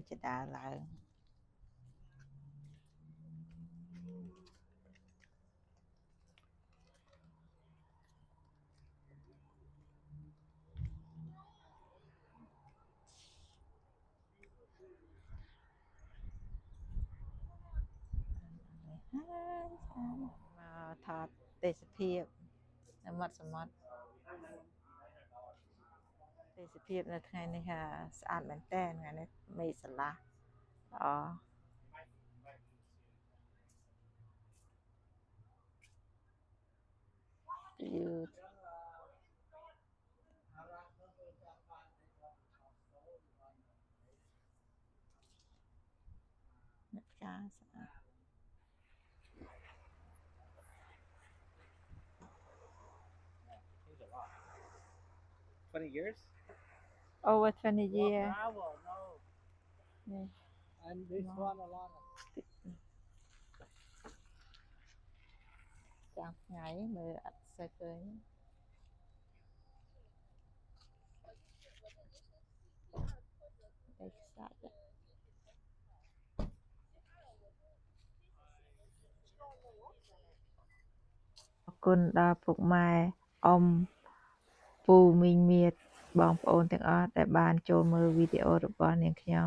จะด่าเรามาถอดเตสเพียบน้ำมัดสมอดเตสเพียบในថ្ងៃនេះค่ะสะอาดមែនតើថ្ងៃនេះមេស្រឡះอ๋อយឺតអ្នកផ្កាស្អាត 20 years? over 20 years Bravo, no. Yeah. And this No. one a lot of ចាំថ្ងៃមើលអត់សូវឃើញអេខ្សាច់អរគុណដល់ពុកម៉ែអ៊ំពូមីងមៀតបងប្អូនទាំងអស់ដែលបានចូលមើលវីដេអូរបស់នាងខ្ញុំ